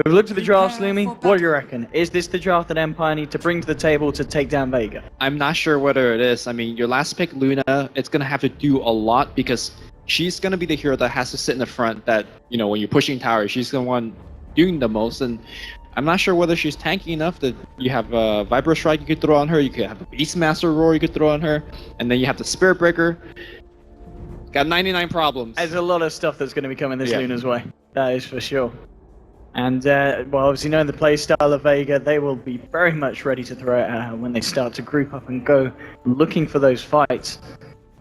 We've looked at the drafts, Lumi. What do you reckon? Is this the draft that Empire need to bring to the table to take down Vega? I'm not sure whether it is. I mean, your last pick, Luna, it's going to have to do a lot because she's going to be the hero that has to sit in the front that, you know, when you're pushing tower, she's the one doing the most. And I'm not sure whether she's tanky enough that you have a Viper Strike you could throw on her, you could have a Beastmaster Roar you could throw on her, and then you have the Spirit Breaker. Got 99 problems. There's a lot of stuff that's going to be coming this Luna's way. That is for sure. And, well, obviously knowing the playstyle of Vega, they will be very much ready to throw it at her when they start to group up and go looking for those fights.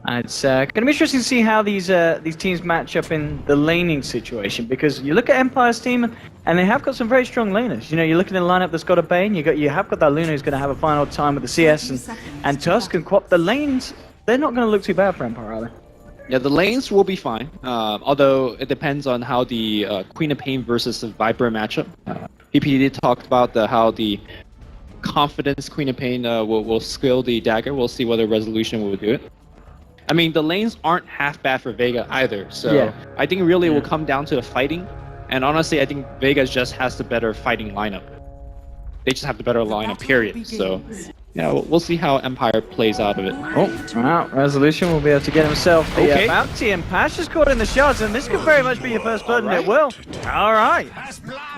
It's going to be interesting to see how these teams match up in the laning situation, because you look at Empire's team and they have got some very strong laners. You know, you're looking at a lineup that's got a Bane, you have got that Luna who's going to have a final time with the CS, and Tusk and Quap. The lanes, they're not going to look too bad for Empire, are they? Yeah, the lanes will be fine, although it depends on how the Queen of Pain versus the Viper matchup. PPD talked about how the confidence Queen of Pain will skill the dagger. We'll see whether Resolution will do it. I mean, the lanes aren't half bad for Vega either, so I think really it will come down to the fighting. And honestly, I think Vega just has the better fighting lineup. They just have the better lineup, period. So, yeah, we'll see how Empire plays out of it. Oh, wow. Resolution will be able to get himself the bounty, and Pash is caught in the shards, and this could very much be your first blood, and it will. All right.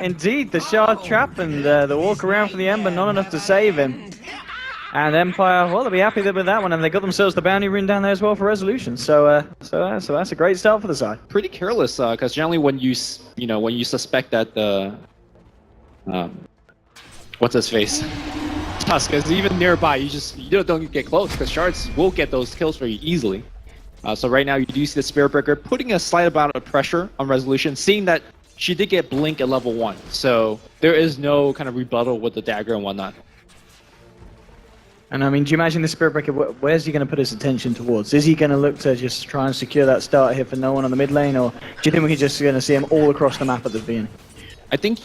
Indeed, the shard trap and the walk around for the Ember, not enough to save him. And Empire, well, they'll be happy with that one, and they got themselves the bounty rune down there as well for Resolution. So that's a great start for the side. Pretty careless, because generally when you suspect that the what's his face, Tusk is even nearby, you don't get close, because shards will get those kills for you easily. So right now you do see the Spirit Breaker putting a slight amount of pressure on Resolution, seeing that she did get Blink at level 1, so there is no kind of rebuttal with the dagger and whatnot. And I mean, do you imagine the Spirit Breaker, where's he going to put his attention towards? Is he going to look to just try and secure that start here for no one on the mid lane, or do you think we're just going to see him all across the map at the beginning? I think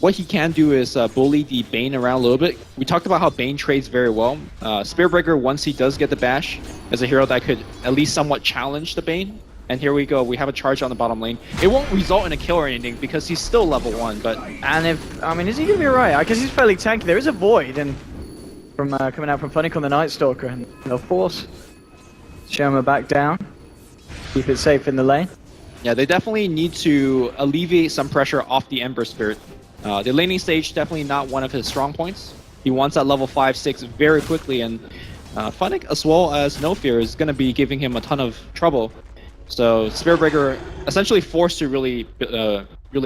what he can do is bully the Bane around a little bit. We talked about how Bane trades very well. Spirit Breaker, once he does get the bash, is a hero that could at least somewhat challenge the Bane. And here we go, we have a charge on the bottom lane. It won't result in a kill or anything because he's still level 1, but... And is he going to be right? Because he's fairly tanky. There is a void, and from coming out from Funnick on the Night Stalker, and they'll force Sherma back down. Keep it safe in the lane. Yeah, they definitely need to alleviate some pressure off the Ember Spirit. The laning stage definitely not one of his strong points. He wants that level 5-6 very quickly, and Funnick as well as No Fear is going to be giving him a ton of trouble. So Spirit Breaker essentially forced to really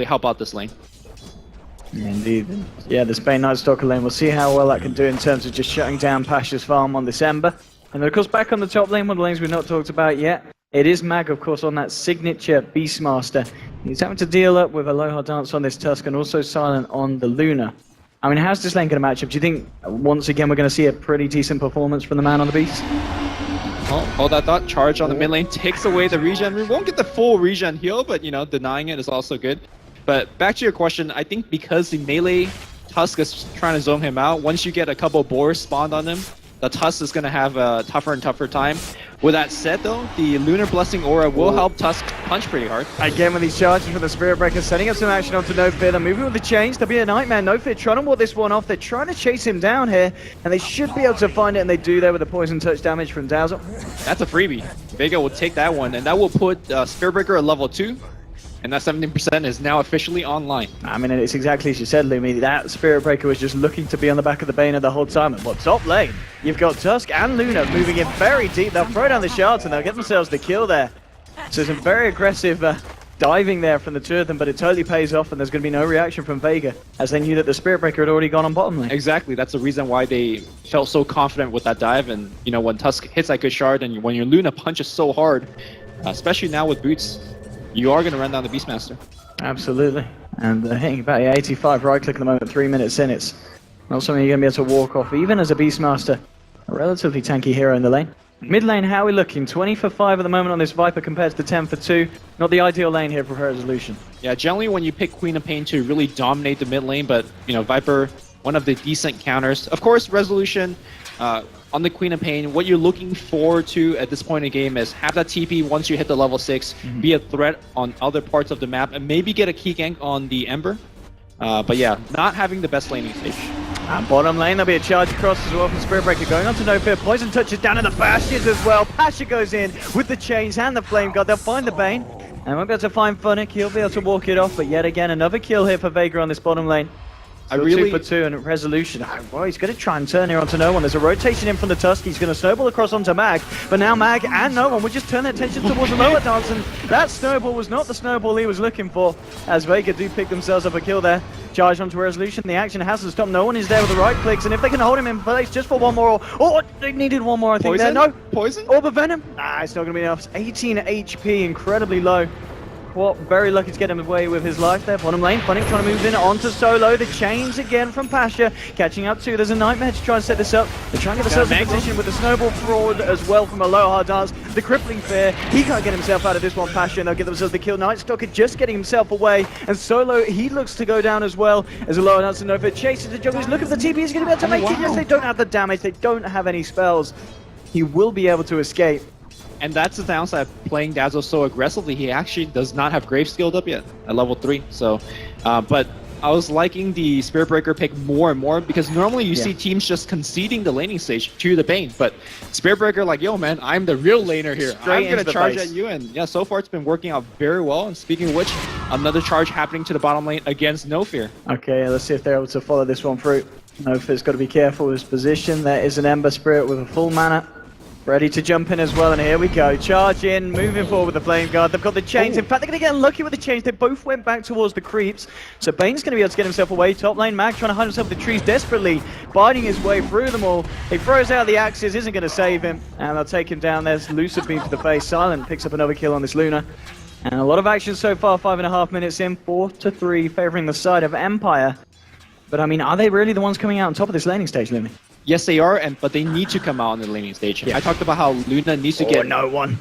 help out this lane. Indeed. Yeah, the Spain Night Stalker lane, we'll see how well that can do in terms of just shutting down Pasha's farm on this Ember. And then of course back on the top lane, one of the lanes we've not talked about yet, it is Mag, of course, on that signature Beastmaster. He's having to deal up with Aloha Dance on this Tusk and also Silent on the Luna. I mean, how's this lane going to match up? Do you think, once again, we're going to see a pretty decent performance from the man on the Beast? Oh, hold that thought. Charge on the mid lane takes away the regen. We won't get the full regen heal, but, you know, denying it is also good. But back to your question, I think because the melee Tusk is trying to zone him out, once you get a couple boars spawned on him, the Tusk is going to have a tougher and tougher time. With that said, though, the Lunar Blessing Aura will help Tusk punch pretty hard. Again, with these charges from the Spirit Breaker, setting up some action onto No Fear. They're moving with the chains. There'll be a Nightmare. No Fear trying to ward this one off. They're trying to chase him down here, and they should be able to find it, and they do there with the poison touch damage from Dazzle. That's a freebie. Vega will take that one, and that will put Spirit Breaker at level 2. And that 17% is now officially online. I mean, it's exactly as you said, Lumi. That Spirit Breaker was just looking to be on the back of the Bane the whole time. But top lane, you've got Tusk and Luna moving in very deep. They'll throw down the shards and they'll get themselves the kill there. So some very aggressive diving there from the two of them, but it totally pays off, and there's going to be no reaction from Vega, as they knew that the Spirit Breaker had already gone on bottom lane. Exactly. That's the reason why they felt so confident with that dive. And, you know, when Tusk hits that good shard and when your Luna punches so hard, especially now with boots, you are going to run down the Beastmaster. Absolutely. And hitting about 85 right click at the moment, 3 minutes in. It's not something you're going to be able to walk off, even as a Beastmaster. A relatively tanky hero in the lane. Mid lane, how are we looking? 20 for 5 at the moment on this Viper compared to the 10 for 2. Not the ideal lane here for Resolution. Yeah, generally when you pick Queen of Pain to really dominate the mid lane, but, you know, Viper, one of the decent counters. Of course, Resolution, on the Queen of Pain, what you're looking forward to at this point in the game is have that TP once you hit the level 6, be a threat on other parts of the map, and maybe get a key gank on the Ember. But yeah, not having the best laning stage. And bottom lane, there'll be a charge across as well from Spirit Breaker going on to No Fear. Poison touches down in the Bastions as well. Pasha goes in with the chains and the Flame God. They'll find the Bane. And we'll be able to find Funnick. He'll be able to walk it off. But yet again, another kill here for Vega on this bottom lane. Still 2 for 2 and Resolution. Oh, well, he's going to try and turn here onto No One. There's a rotation in from the Tusk. He's going to snowball across onto Mag. But now Mag and No One will just turn their attention towards the lower dance. And that snowball was not the snowball he was looking for. As Vega do pick themselves up a kill there. Charge onto Resolution. The action hasn't stopped. No One is there with the right clicks. And if they can hold him in place just for one more. Oh, they needed one more, I think. Poison? There. No. Poison? Orb of Venom. Nah, it's not going to be enough. 18 HP, incredibly low. Quat very lucky to get him away with his life there. Bottom lane, Funnick trying to move in onto Solo. The chains again from Pasha. Catching up too. There's a Nightmare to try and set this up. They try and get themselves in position with the Snowball Fraud as well from a low hard dance. The Crippling Fear. He can't get himself out of this one, Pasha, and they'll get themselves the kill. Nightstalker just getting himself away. And Solo, he looks to go down as well as a low hard dance. And Nova chases the junglers. Look at the TP. He's going to be able to make it. Yes, they don't have the damage. They don't have any spells. He will be able to escape. And that's the downside of playing Dazzle so aggressively. He actually does not have Grave skilled up yet at level 3. So, but I was liking the Spirit Breaker pick more and more because normally you see teams just conceding the laning stage to the Bane. But Spirit Breaker like, yo man, I'm the real laner here. I'm going to charge at you. And yeah, so far it's been working out very well. And speaking of which, another charge happening to the bottom lane against No Fear. Okay, let's see if they're able to follow this one through. No Fear's got to be careful with his position. There is an Ember Spirit with a full mana. Ready to jump in as well, and here we go. Charge in, moving forward with the Flame Guard. They've got the chains. In fact, they're going to get unlucky with the chains. They both went back towards the creeps. So Bane's going to be able to get himself away. Top lane, Mag trying to hide himself in the trees desperately, biting his way through them all. He throws out the axes, isn't going to save him. And they'll take him down. There's Lucid Beam to the face. Silent picks up another kill on this Luna. And a lot of action so far, 5.5 minutes in, 4-3, favoring the side of Empire. But I mean, are they really the ones coming out on top of this laning stage, Lumi? Yes, they are, but they need to come out on the laning stage. Yeah. I talked about how Luna needs to get No One.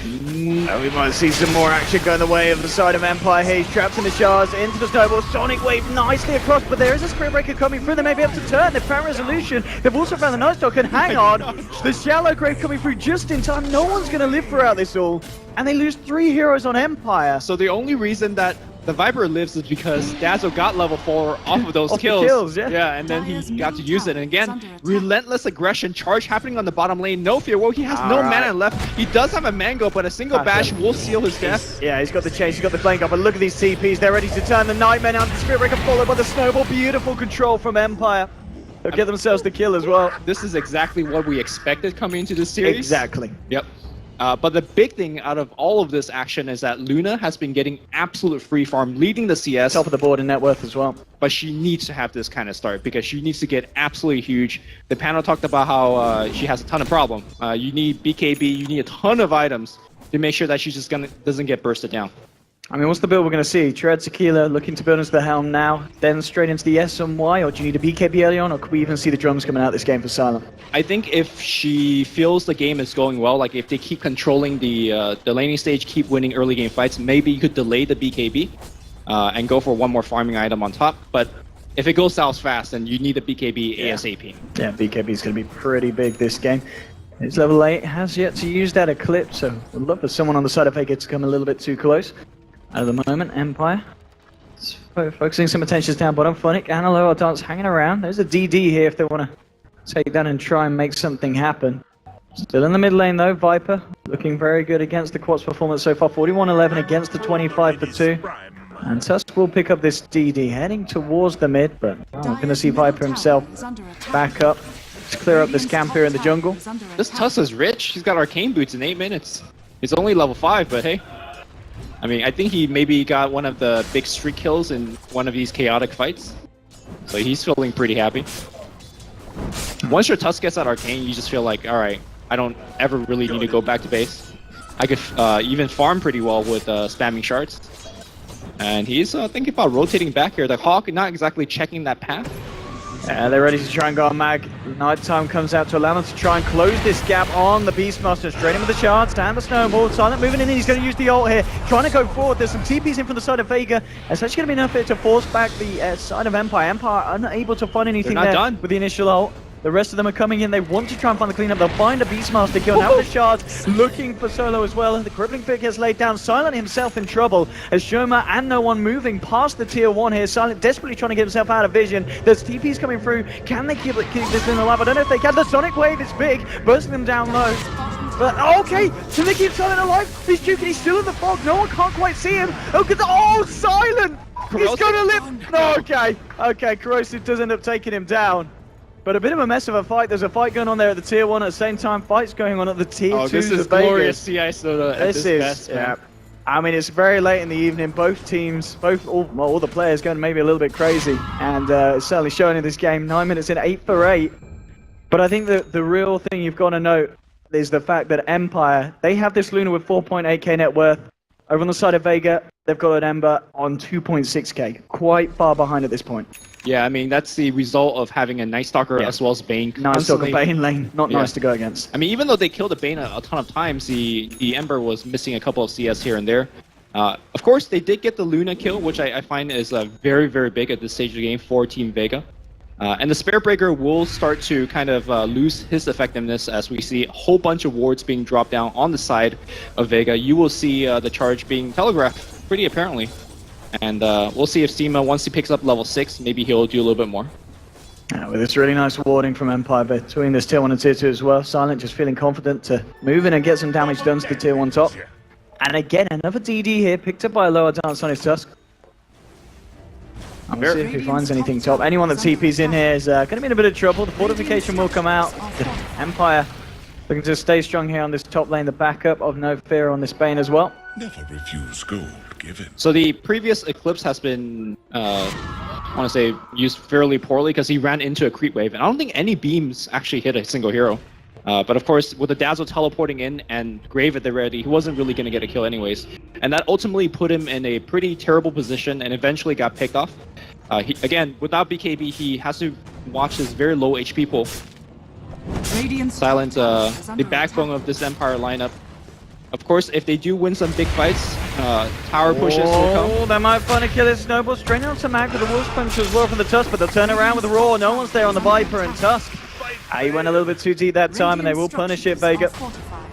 We might see some more action going the way of the side of Empire here. He's trapped in the shards, into the snowball. Sonic Wave nicely across, but there is a Spirit Breaker coming through. They may be able to turn. They've found Resolution. They've also found the Nightstalker. And hang on, the Shallow Grave coming through just in time. No one's going to live throughout this all. And they lose 3 heroes on Empire. So the only reason that the Viper lives is because Dazzle got level 4 off of those kills. Yeah, and then he got to use it. And again, relentless aggression, charge happening on the bottom lane. No Fear. Well, he has no mana left. He does have a Mango, but a single bash will seal his death. Yeah, he's got the chase, he's got the Flame Guard, but look at these TPs. They're ready to turn the Nightmare now. The Spirit Breaker followed by the Snowball. Beautiful control from Empire. They'll get themselves the kill as well. This is exactly what we expected coming into this series. Exactly. Yep. But the big thing out of all of this action is that Luna has been getting absolute free farm, leading the CS. Top of the board in net worth as well. But she needs to have this kind of start because she needs to get absolutely huge. The panel talked about how she has a ton of problem. You need BKB, you need a ton of items to make sure that she just doesn't get bursted down. I mean, what's the build we're going to see? Tread Tequila looking to build into the helm now, then straight into the S and Y, or do you need a BKB early on, or could we even see the drums coming out this game for Silent? I think if she feels the game is going well, like if they keep controlling the laning stage, keep winning early game fights, maybe you could delay the BKB and go for one more farming item on top. But if it goes south fast, then you need a BKB ASAP. Yeah, BKB is going to be pretty big this game. It's level 8, has yet to use that Eclipse, so we'd love for someone on the side of Vega to come a little bit too close. At the moment, Empire focusing some attention down bottom. Funnick and a lower dance hanging around. There's a DD here if they want to take that and try and make something happen. Still in the mid lane though, Viper looking very good against the Quad's performance so far. 41-11 against the 25-2. And Tusk will pick up this DD heading towards the mid, but we're going to see Viper himself back up to clear up this camp here in the jungle. This Tusk is rich. He's got arcane boots in 8 minutes. He's only level 5, but hey. I mean, I think he maybe got one of the big streak kills in one of these chaotic fights. So he's feeling pretty happy. Once your Tusk gets that arcane, you just feel like, alright, I don't ever really need to go back to base. I could even farm pretty well with spamming shards. And he's thinking about rotating back here. The Hawk not exactly checking that path. Yeah, they're ready to try and go on Mag. Nighttime comes out to allow them to try and close this gap on the Beastmaster. Straight in with the shards, down the snowball. Silent moving in, he's going to use the ult here. Trying to go forward. There's some TPs in from the side of Vega. It's actually going to be enough here to force back the side of Empire. Empire unable to find anything there with the initial ult. The rest of them are coming in. They want to try and find the cleanup. They'll find a Beastmaster kill. Now the shards looking for Solo as well. The crippling pick gets laid down. Silent himself in trouble as Shoma and no one moving past the tier 1 here. Silent desperately trying to get himself out of vision. There's TPs coming through. Can they keep this thing alive? I don't know if they can. The Sonic Wave is big, bursting them down low. But okay, can they keep Silent alive? He's juking, he's still in the fog. No one can't quite see him. Oh, Silent! He's gonna live. No, okay, Corrosive does end up taking him down. But a bit of a mess of a fight. There's a fight going on there at the tier 1 at the same time. Fights going on at the tier 2. This is glorious CI Soda at this best, yeah. I mean, it's very late in the evening. Both teams, all the players going maybe a little bit crazy. And it's certainly showing in this game. 9 minutes in, 8 for 8. But I think that the real thing you've got to note is the fact that Empire, they have this Luna with 4.8k net worth. Over on the side of Vega, they've got an Ember on 2.6k. Quite far behind at this point. Yeah, I mean, that's the result of having a Night Stalker as well as Bane. Nice Stalker Bane lane, not nice to go against. I mean, even though they killed the Bane a ton of times, the Ember was missing a couple of CS here and there. Of course, they did get the Luna kill, which I find is very, very big at this stage of the game for Team Vega. And the Spirit Breaker will start to kind of lose his effectiveness as we see a whole bunch of wards being dropped down on the side of Vega. You will see the charge being telegraphed pretty apparently. And we'll see if Seema, once he picks up level 6, maybe he'll do a little bit more. With this really nice warding from Empire between this tier 1 and tier 2 as well. Silent just feeling confident to move in and get some damage done to the tier 1 top. And again, another DD here, picked up by a lower dance on his Tusk. We'll see if he finds anything top. Anyone that TP's in here is going to be in a bit of trouble. The fortification will come out. Empire looking to stay strong here on this top lane. The backup of No Fear on this Bane as well. Never refuse gold given. So the previous Eclipse has been, I want to say, used fairly poorly because he ran into a creep wave. And I don't think any beams actually hit a single hero. But of course, with the Dazzle teleporting in and Grave at the ready, he wasn't really going to get a kill anyways. And that ultimately put him in a pretty terrible position and eventually got picked off. Again, without BKB, he has to watch his very low HP pool. Silent, the backbone of this Empire lineup. Of course, if they do win some big fights, tower pushes will come. They might find a killer. Snowball straight onto Mag with the Wolf Punch as well from the Tusk, but they'll turn around with the Roar. No one's there on the Viper and Tusk. He went a little bit too deep that time, and they will punish it, Vega.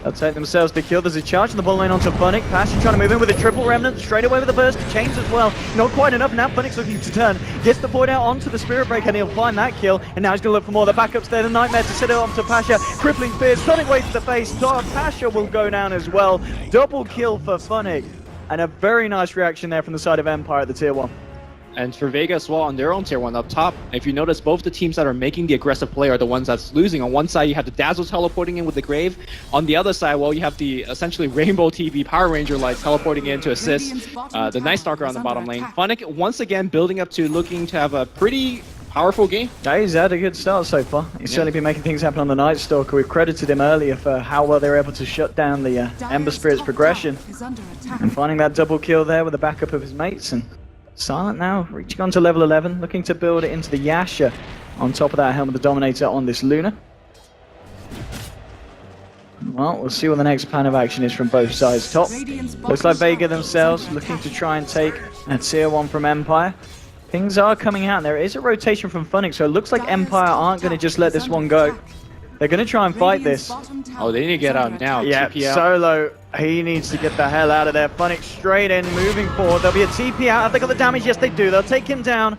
They'll take themselves the kill. There's a charge on the ball lane onto Funnick. Passion trying to move in with a triple remnant, straight away with the burst of chains as well. Not quite enough. Now Funnick's looking to turn. Gets the void out onto the Spirit Breaker, and he'll find that kill. And now he's going to look for more. The backup's there. The Nightmare to set it onto Pasha. Crippling Fear. Sonic Wave to the face. Pasha will go down as well. Double kill for Funnick. And a very nice reaction there from the side of Empire at the tier 1. And for Vega as well on their own tier 1 up top, if you notice, both the teams that are making the aggressive play are the ones that's losing. On one side, you have the Dazzle teleporting in with the Grave. On the other side, well, you have the essentially Rainbow TV Power Ranger lights teleporting in to assist the Night Stalker on the bottom lane. Funnick once again building up to looking to have a pretty powerful game. Yeah, he's had a good start so far. He's certainly been making things happen on the Night Stalker. We've credited him earlier for how well they were able to shut down the Ember Spirit's progression. And finding that double kill there with the backup of his mates. And Silent now reaching on to level 11, looking to build it into the Yasha on top of that Helm of the Dominator on this Luna. Well, we'll see what the next plan of action is from both sides. Top looks like Vega themselves looking to try and take a tier 1 from Empire. Things are coming out, and there is a rotation from Funnick, so it looks like Empire aren't going to just let this one go. They're going to try and fight this. Oh, they need to get out now. Yeah, Solo, he needs to get the hell out of there. Funnick straight in, moving forward. There'll be a TP out. Have they got the damage? Yes, they do. They'll take him down.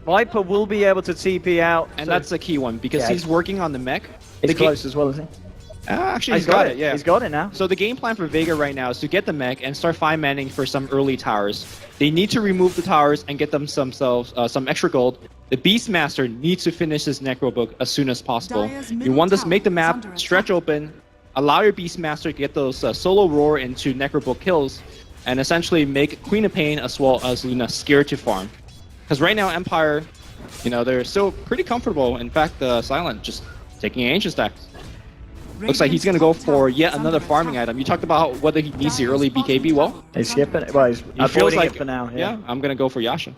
Viper will be able to TP out. And that's the key one, because he's working on the mech. He's close as well, isn't he? Actually, he's got it, yeah. He's got it now. So the game plan for Vega right now is to get the mech and start five-manning for some early towers. They need to remove the towers and get themselves some extra gold. The Beastmaster needs to finish his Necro Book as soon as possible. You want to make the map stretch open, allow your Beastmaster to get those solo roar into Necro Book kills, and essentially make Queen of Pain as well as Luna scared to farm. Because right now, Empire, you know, they're still pretty comfortable. In fact, Silent just taking ancient stacks. Looks like he's going to go for yet another farming item. You talked about whether he needs the early BKB. Well, he's skipping it. Well, he's avoiding it for now. Yeah, I'm going to go for Yasha.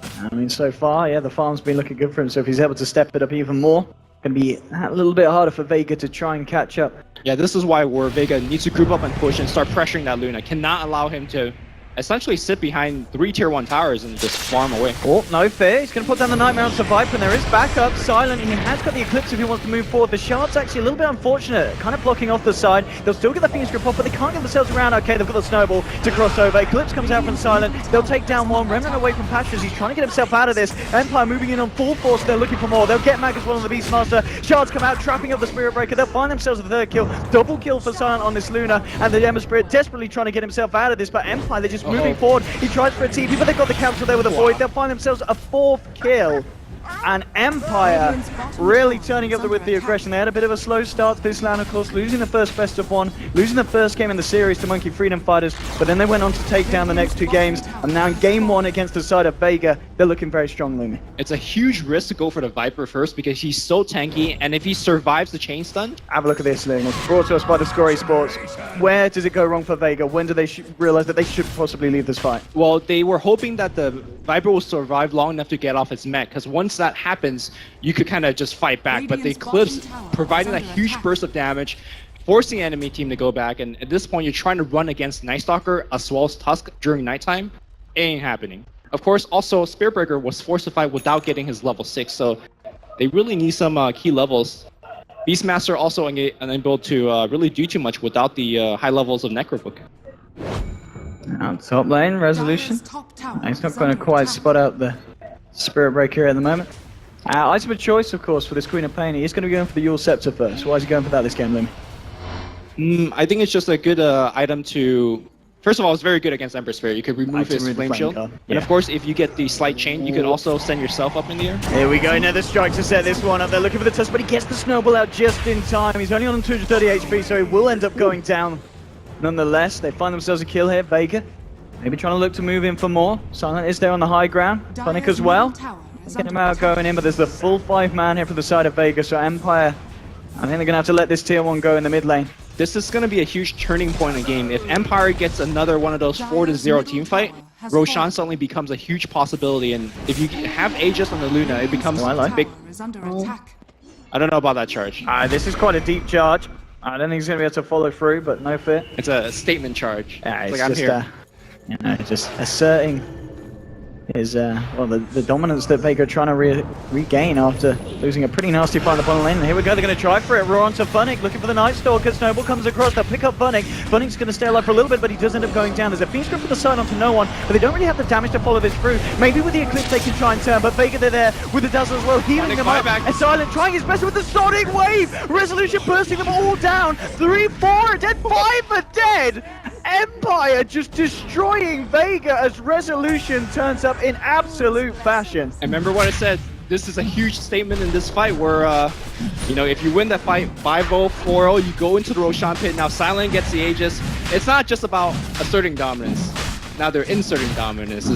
I mean, so far, yeah, the farm's been looking good for him. So if he's able to step it up even more, it can be a little bit harder for Vega to try and catch up. Yeah, this is why Vega needs to group up and push and start pressuring that Luna. Cannot allow him to essentially sit behind 3 tier 1 towers and just farm away. Oh, no fear. He's going to put down the Nightmare onto Viper, and there is backup. Silent, he has got the Eclipse if he wants to move forward. The Shard's actually a little bit unfortunate, kind of blocking off the side. They'll still get the Phoenix Grip off, but they can't get themselves around. Okay, they've got the Snowball to cross over. Eclipse comes out from Silent. They'll take down one. Remnant away from Patches. He's trying to get himself out of this. Empire moving in on full force. They're looking for more. They'll get Mag as well on the Beastmaster. Shards come out, trapping up the Spirit Breaker. They'll find themselves a third kill. Double kill for Silent on this Luna, and the Ember Spirit desperately trying to get himself out of this, but Empire, they're just moving forward. He tries for a TP, but they've got the capture there with a Void. They'll find themselves a 4th kill. And Empire really turning up with the aggression. They had a bit of a slow start to this round, of course, losing the first best of 1, losing the first game in the series to Monkey Freedom Fighters, but then they went on to take down the next 2 games, and now in game 1 against the side of Vega, they're looking very strong, Lumi. It's a huge risk to go for the Viper first because he's so tanky, and if he survives the chain stun... Have a look at this, Luna. It's brought to us by the Score Sports. Where does it go wrong for Vega? When do they realize that they should possibly leave this fight? Well, they were hoping that the Viper will survive long enough to get off its mech, because once that happens, you could kind of just fight back, but the Eclipse providing a huge burst of damage, forcing the enemy team to go back, and at this point you're trying to run against Night Stalker as well as Tusk during nighttime. It ain't happening. Of course, also Spirit Breaker was forced to fight without getting his level 6, so they really need some key levels. Beastmaster also unable to really do too much without the high levels of Necrobook. Now, top lane, Resolution. He's not going to quite spot out the Spirit Breaker at the moment. Item of choice, of course, for this Queen of Pain. He's going to be going for the Yule Scepter first. Why is he going for that this game, Lim? I think it's just a good item to... First of all, it's very good against Ember Spirit. You could remove his Flame Shield. Yeah. And of course, if you get the Slight Chain, you can also send yourself up in the air. Here we go, another strike to set this one up. They're looking for the Tusk, but he gets the Snowball out just in time. He's only on 230 HP, so he will end up going down. Nonetheless, they find themselves a kill here. Vega, maybe trying to look to move in for more. Silent is there on the high ground. Punic as well. Get him out going in, but there's the full 5-man here for the side of Vega, so Empire, I think they're going to have to let this tier 1 go in the mid lane. This is going to be a huge turning point in the game. If Empire gets another one of those 4-0 team fight, Roshan suddenly becomes a huge possibility, and if you have Aegis on the Luna, it becomes big. I don't know about that charge. This is quite a deep charge. I don't think he's going to be able to follow through, but no fear. It's a statement charge. Yeah, it's like, just, you know, just asserting his, well, the dominance that Vega are trying to regain after losing a pretty nasty fight in the bottom lane. And here we go, they're going to try for it. Roar onto Funnick, looking for the Night Stalker. Snowball comes across, they'll pick up Funnick. Funnick's going to stay alive for a little bit, but he does end up going down. There's a Phoenix Grip for the side onto no one, but they don't really have the damage to follow this through. Maybe with the Eclipse they can try and turn, but Vega, they're there with the Dazzle as well, healing them up. And Silent trying his best with the Sonic Wave. Resolution bursting them all down. 3, 4 are dead, 5 are dead. Empire just destroying Vega as Resolution turns up in absolute fashion. And remember what I said, this is a huge statement in this fight where, you know, if you win that fight 5-0, 4-0, you go into the Roshan pit. Now Silent gets the Aegis. It's not just about asserting dominance. Now they're inserting dominance.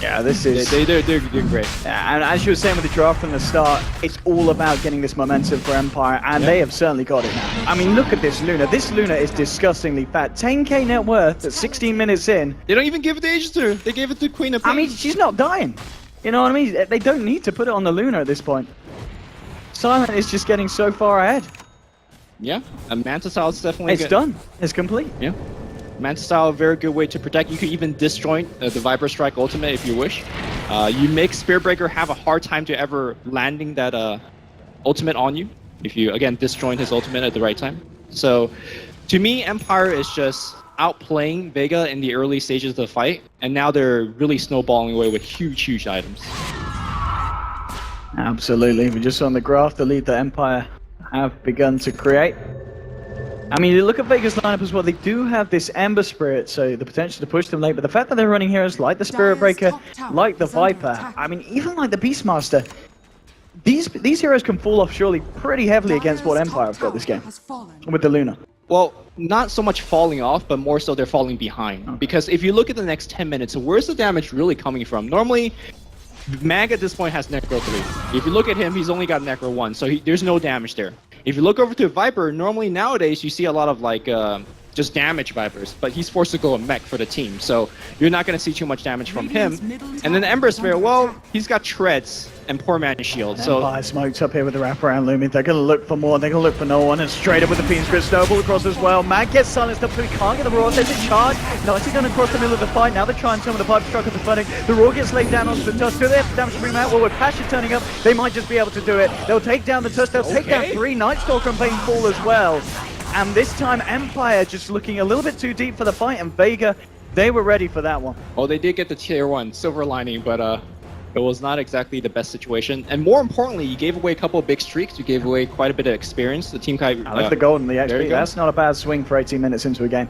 Yeah, this is... They're doing great. Yeah, and as you were saying with the draft from the start, it's all about getting this momentum for Empire, and they have certainly got it now. I mean, look at this Luna. This Luna is disgustingly fat. 10k net worth at 16 minutes in. They don't even give it the Aegis to her. They gave it to Queen of Pain. I mean, she's not dying. You know what I mean? They don't need to put it on the Luna at this point. Silent is just getting so far ahead. Yeah, a Manta Style is definitely It's done. It's complete. Yeah. Manta Style, a very good way to protect. You could even disjoint the Viper Strike ultimate if you wish. You make Spirit Breaker have a hard time to ever landing that ultimate on you if you, again, disjoint his ultimate at the right time. So, to me, Empire is just outplaying Vega in the early stages of the fight, and now they're really snowballing away with huge, huge items. Absolutely. We just saw on the graph the lead that Empire have begun to create. I mean, you look at Vega's lineup as well, they do have this Ember Spirit, so the potential to push them late, but the fact that they're running heroes like the Spirit Breaker, like the Viper, I mean, even like the Beastmaster, these heroes can fall off surely pretty heavily against what Empire have got this game, with the Luna. Well, not so much falling off, but more so they're falling behind. Okay. Because if you look at the next 10 minutes, where's the damage really coming from? Normally, Mag at this point has Necro 3. If you look at him, he's only got Necro 1, so there's no damage there. If you look over to Viper, normally nowadays you see a lot of like just damage Vipers, but he's forced to go a mech for the team, so you're not going to see too much damage from him. And then Ember Sphere, well, he's got treads and poor man shield, so Empire smokes up here with the wraparound looming. They're going to look for more. They're going to look for no one. And straight up with the Fiend's Grid snowball across as well. Mag gets silenced up, so he can't get the Roar. There's a charge. Nicely done across the middle of the fight. Now they're trying some of the pipe struck at the footing. The Roar gets laid down onto the Tusk. Do they have the damage to bring him out? Well, with Pasha turning up, they might just be able to do it. They'll take down the Tusk. They'll take down 3 Nightstalker and Bane fall as well. And this time, Empire just looking a little bit too deep for the fight, and Vega, they were ready for that one. well, they did get the tier 1 silver lining, but it was not exactly the best situation. And more importantly, you gave away a couple of big streaks. You gave away quite a bit of experience. The team kind I like the gold and the there you XP. go. That's not a bad swing for 18 minutes into a game.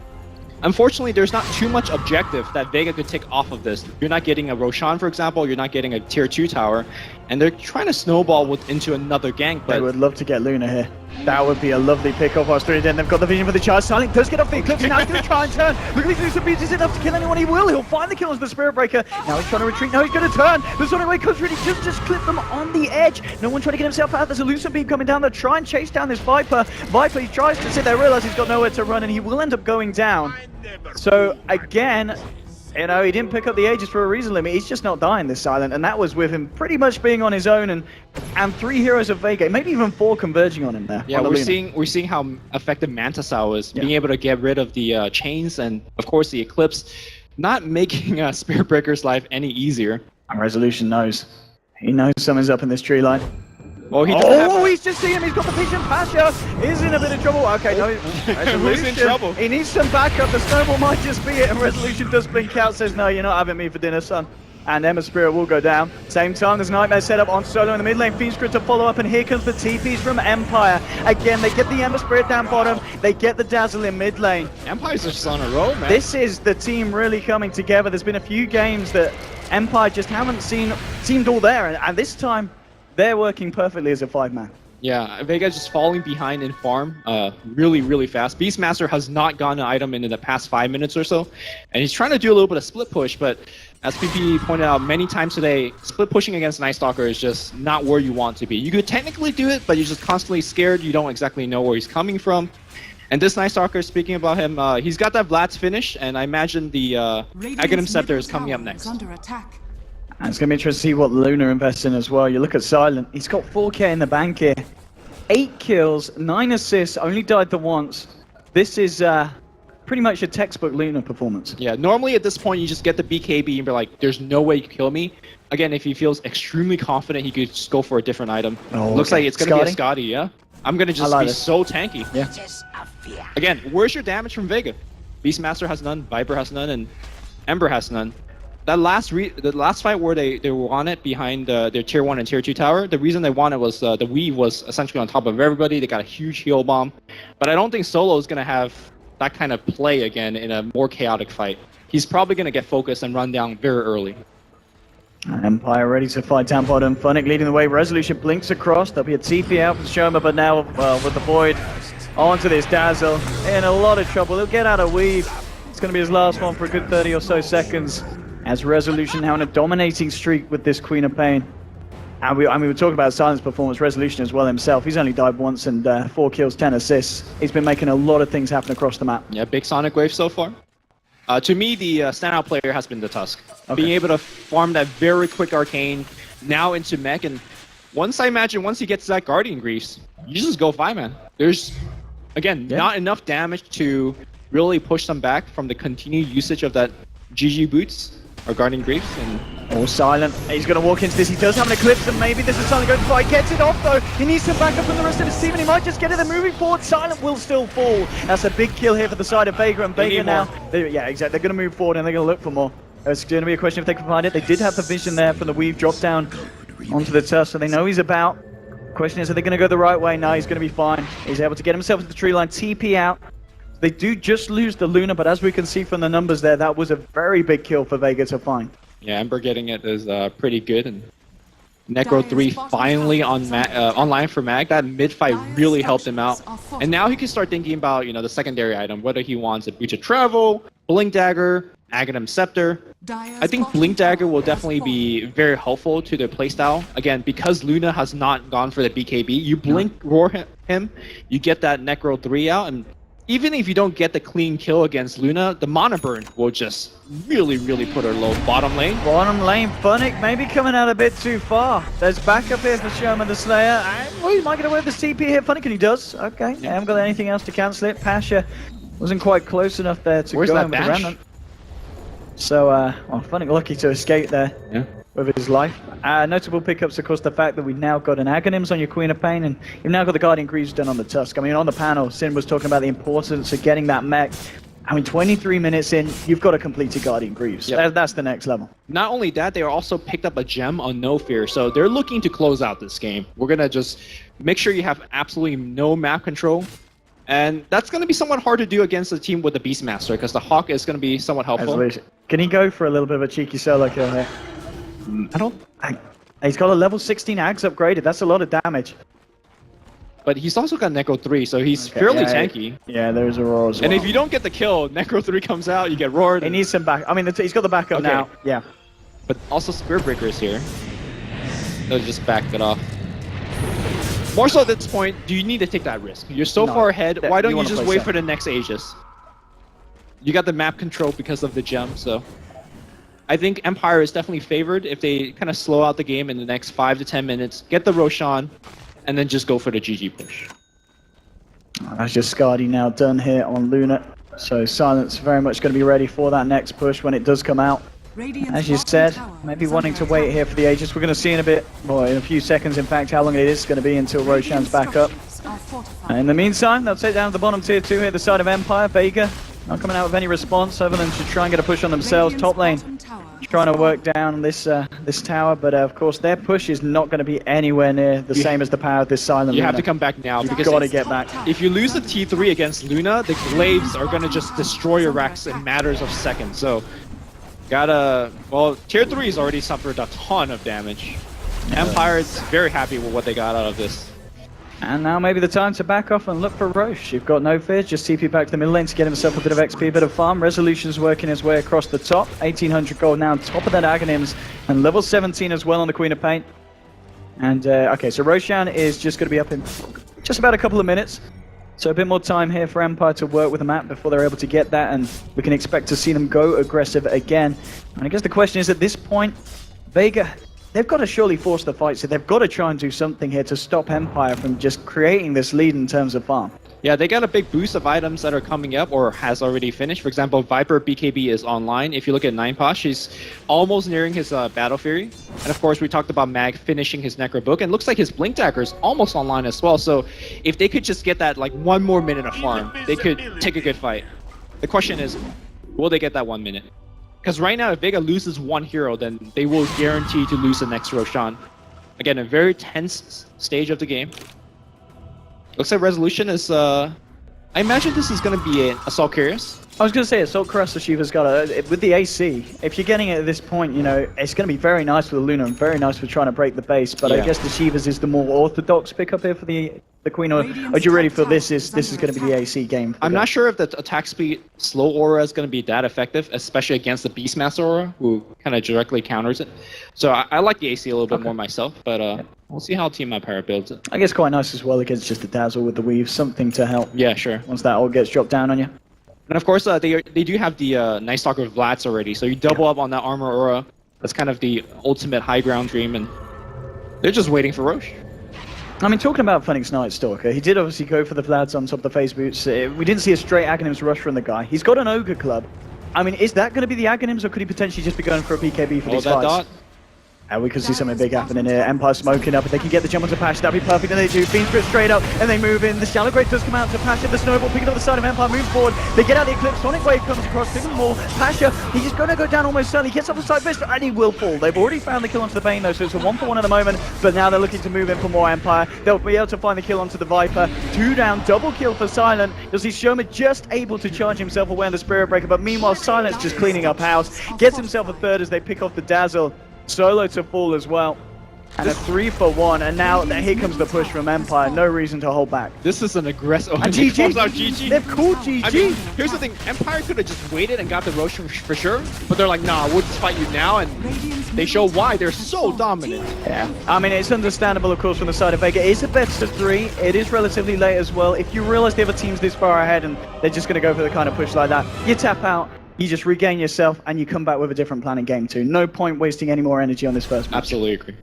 Unfortunately, there's not too much objective that Vega could take off of this. You're not getting a Roshan, for example. You're not getting a tier 2 tower. And they're trying to snowball into another gank, They but would love to get Luna here. That would be a lovely pick-off whilst 3 then. They've got the vision for the charge. Silent does get off the Eclipse, and now he's going to try and turn. Look at these Lucid Beats. Is it enough to kill anyone? He will. He'll find the kills with the Spirit Breaker. Now he's trying to retreat. Now he's going to turn. The Sonic Wave comes really just clip them on the edge. No one trying to get himself out. There's a Lucid Beam coming down. They'll try and chase down this Viper. Viper, he tries to sit there, realize he's got nowhere to run, and he will end up going down. So, again, you know, he didn't pick up the Aegis for a reason limit. He's just not dying this Silent, and that was with him pretty much being on his own, and 3 heroes of Vega, maybe even 4 converging on him there. yeah, on the we're seeing how effective Mantisau is, being able to get rid of the chains and, of course, the Eclipse, not making Spirit Breaker's life any easier. And Resolution knows. He knows someone's up in this tree line. Well, he doesn't have... He's just seen him. He's got the vision. Pasha is in a bit of trouble. Okay, no. Who's in trouble? He needs some backup. The snowball might just be it. And Resolution does blink out. Says, no, you're not having me for dinner, son. And Emma Spirit will go down. Same time, there's Nightmare set up on Solo in the mid lane. Fiend's Grid to follow up. And here comes the TPs from Empire. Again, they get the Emma Spirit down bottom. They get the Dazzle in mid lane. Empire's just on a roll, man. This is the team really coming together. There's been a few games that Empire just haven't seemed all there. And this time, they're working perfectly as a 5-man. Yeah, Vega's just falling behind in farm really, really fast. Beastmaster has not gotten an item in the past 5 minutes or so, and he's trying to do a little bit of split push, but as PP pointed out many times today, split pushing against Night Stalker is just not where you want to be. You could technically do it, but you're just constantly scared. You don't exactly know where he's coming from. And this Night Stalker, speaking about him, he's got that Vlad's finish, and I imagine the Aghanim Scepter is coming up next. And it's going to be interesting to see what Luna invests in as well. You look at Silent, he's got 4k in the bank here. 8 kills, 9 assists, only died the once. This is pretty much a textbook Luna performance. Yeah, normally at this point you just get the BKB and be like, there's no way you can kill me. Again, if he feels extremely confident, he could just go for a different item. Looks like it's going to be a Scotty, yeah? I'm going to just be so tanky. Yeah. Again, where's your damage from Vega? Beastmaster has none, Viper has none, and Ember has none. That the last fight where they won it behind their tier 1 and tier 2 tower, the reason they won it was the weave was essentially on top of everybody. They got a huge heal bomb. But I don't think Solo is going to have that kind of play again in a more chaotic fight. He's probably going to get focused and run down very early. Empire ready to fight down bottom. Funnick leading the way. Resolution blinks across. There'll be a TP out for Shoma, but now with the Void onto this Dazzle. In a lot of trouble. He'll get out of weave. It's going to be his last one for a good 30 or so seconds. As Resolution now in a dominating streak with this Queen of Pain. And we were talking about Silent's performance, Resolution as well himself. He's only died once and 4 kills, 10 assists. He's been making a lot of things happen across the map. Yeah, big Sonic Wave so far. To me, the standout player has been the Tusk. Okay. Being able to farm that very quick Arcane now into mech. And once I imagine, once he gets that Guardian Greaves, you just go 5-man. There's, again, not enough damage to really push them back from the continued usage of that GG boots. Or Guardian Greaves and Silent. He's going to walk into this. He does have an Eclipse, and maybe this is Silent going to try. Gets it off though. He needs some backup from the rest of his team, and he might just get it. They're moving forward. Silent will still fall. That's a big kill here for the side of Vega, and Vega now. Yeah, exactly. They're going to move forward and they're going to look for more. It's going to be a question if they can find it. They did have the vision there from the weave drop down onto the Tusk, so they know he's about. Question is, are they going to go the right way? No, he's going to be fine. He's able to get himself to the tree line, TP out. They do just lose the Luna, but as we can see from the numbers there, that was a very big kill for Vega to find. Yeah, Ember getting it is pretty good, and Necro 3 finally on online for Mag. That mid-fight really helped him out. And now he can start thinking about, the secondary item, whether he wants a Breach of Travel, Blink Dagger, Aghanim Scepter. I think Blink Dagger will definitely be very helpful to their playstyle. Again, because Luna has not gone for the BKB, you Blink Roar him, you get that Necro 3 out, and even if you don't get the clean kill against Luna, the mana burn will just really, really put her low. Bottom lane. Bottom lane, Funnick maybe coming out a bit too far. There's backup here for Sherman the Slayer. And, well, he might get away with the CP here. Funnick, and he does. Okay, I haven't got anything else to cancel it. Pasha wasn't quite close enough there to Where's go that in with the dash? remnant. So, well, Funnick lucky to escape there. Yeah. With his life. Notable pickups, of course, the fact that we've now got an Aghanims on your Queen of Pain, and you've now got the Guardian Greaves done on the Tusk. I mean, on the panel, Sin was talking about the importance of getting that mech. I mean, 23 minutes in, you've got a completed Guardian Greaves. Yep. That's the next level. Not only that, they also picked up a gem on No Fear, so they're looking to close out this game. We're gonna just make sure you have absolutely no map control, and that's gonna be somewhat hard to do against a team with the Beastmaster, because the Hawk is gonna be somewhat helpful. Can he go for a little bit of a cheeky solo kill here? I don't. He's got a level 16 Ags upgraded. That's a lot of damage. But he's also got Necro 3, so he's fairly tanky. Yeah, there's a roar as well. And if you don't get the kill, Necro 3 comes out, you get roared. He needs some back. I mean, he's got the backup now. Yeah. But also Spirit Breaker is here. They'll just back it off. More so at this point, do you need to take that risk? You're so far ahead, why don't you just wait for the next Aegis? You got the map control because of the gem, so... I think Empire is definitely favored if they kind of slow out the game in the next 5 to 10 minutes, get the Roshan, and then just go for the GG push. That's just Skadi now done here on Luna. So Silence very much going to be ready for that next push when it does come out. As you said, maybe wanting to wait here for the Aegis. We're going to see in a bit, well, in a few seconds, in fact, how long it is going to be until Roshan's back up. In the meantime, they'll take down the bottom tier 2 here, the side of Empire. Vega not coming out with any response other than to try and get a push on themselves. Top lane trying to work down this this tower, but of course their push is not going to be anywhere near the same as the power of this Silent You Luna. have to come back now because you've got to get back. If you lose the T3 against Luna, the Glaives are going to just destroy your racks in matters of seconds. So, gotta... Well, tier 3 has already suffered a ton of damage. Empire is very happy with what they got out of this. And now maybe the time to back off and look for Roche. You've got no fears, just TP back to the middle lane to get himself a bit of XP, a bit of farm. Resolution's working his way across the top. 1800 gold now on top of that Aghanims, and level 17 as well on the Queen of Pain. And, okay, so Roshan is just going to be up in just about a couple of minutes. So a bit more time here for Empire to work with the map before they're able to get that, and we can expect to see them go aggressive again. And I guess the question is, at this point, Vega... They've got to surely force the fight, so they've got to try and do something here to stop Empire from just creating this lead in terms of farm. Yeah, they got a big boost of items that are coming up or has already finished. For example, Viper BKB is online. If you look at Nineposh, he's almost nearing his Battle Fury. And of course, we talked about Mag finishing his Necro Book, and looks like his Blink Dagger is almost online as well. So if they could just get that like 1 more minute of farm, they could take a good fight. The question is, will they get that 1 minute? Because right now, if Vega loses one hero, then they will guarantee to lose the next Roshan. Again, a very tense stage of the game. Looks like Resolution is... I imagine this is going to be an Assault Curious. I was going to say, Assault Cuirass Shiva's got a... With the AC, if you're getting it at this point, you know, it's going to be very nice for the Luna and very nice for trying to break the base. But I guess the Shivas is the more orthodox pickup here for the Queen. Or do you really feel this is going to be the AC game? I'm not sure if the attack speed slow aura is going to be that effective, especially against the Beastmaster aura, who kind of directly counters it. So I like the AC a little bit more myself, but we'll see how Team Empire builds it. I guess quite nice as well against just the Dazzle with the Weave, something to help. Yeah, sure. Once that all gets dropped down on you. And of course, they do have the Night Stalker Vlads already, so you double up on that armor aura. That's kind of the ultimate high ground dream, and they're just waiting for Roche. I mean, talking about Phoenix Night Stalker, he did obviously go for the Vlads on top of the phase boots. We didn't see a straight Aghanims rush from the guy. He's got an Ogre Club. I mean, is that going to be the Aghanims, or could he potentially just be going for a BKB for these fights? Dot. And we could see something big happening here. Empire smoking up. If they can get the jump onto Pasha, that'd be perfect. And they do. Fiend Spirit straight up, and they move in. The Shallow Grave does come out to Pasha. The Snowball picking up the side of Empire, move forward. They get out the Eclipse. Sonic Wave comes across, picking them all. Pasha, he's just going to go down almost certainly. Gets up the side fist, and he will fall. They've already found the kill onto the Bane, though, so it's a 1-for-1 at the moment. But now they're looking to move in for more Empire. They'll be able to find the kill onto the Viper. 2 down, double kill for Silent. You'll see Shoma just able to charge himself away on the Spirit Breaker, but meanwhile, Silent's just cleaning up house. Gets himself a third as they pick off the Dazzle. Solo to fall as well. And a 3-for-1, and now here comes the push from Empire. No reason to hold back. This is an aggressive. And GG. They've called GG. I mean, here's the thing: Empire could have just waited and got the Roshan for sure, but they're like, nah, we'll just fight you now, and they show why they're so dominant. Yeah, I mean, it's understandable, of course, from the side of Vega. It's a best of 3. It is relatively late as well. If you realize the other team's this far ahead and they're just going to go for the kind of push like that, you tap out. You just regain yourself, and you come back with a different plan in game 2. No point wasting any more energy on this first match. Absolutely agree.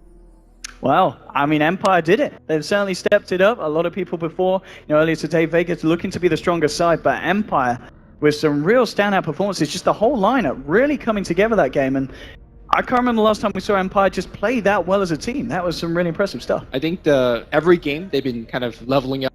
Well, I mean, Empire did it. They've certainly stepped it up. A lot of people before, earlier today, Vega's looking to be the stronger side, but Empire, with some real standout performances, just the whole lineup really coming together that game. And I can't remember the last time we saw Empire just play that well as a team. That was some really impressive stuff. I think every game they've been kind of leveling up